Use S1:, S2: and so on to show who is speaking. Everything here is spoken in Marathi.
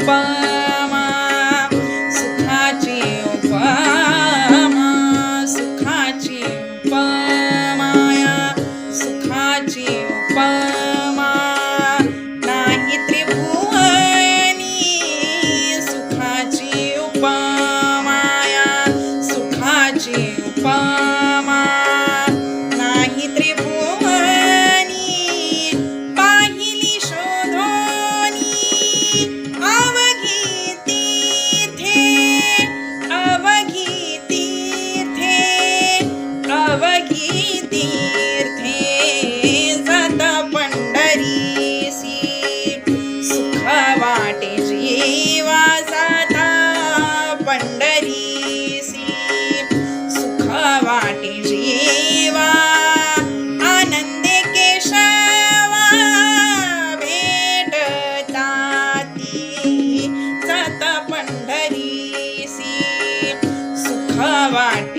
S1: उपमा सुखाची उपमा सुखाची उपमाया सुखाची उपमा नाही त्रिभुवनी सुखाची उपमाया सुखाची उपमा नाही त्रिभुवनी पाहिली शोधोनी अवघी तीर्थे अवघी तीर्थे अवघी तीर्थे जाता पंढरीसी सुख वाटे जीवा जाता पंढरीसी सुख वाटे जीवा आनंदे केशवा भेटताती जाता पंढरीसी सुख वाटे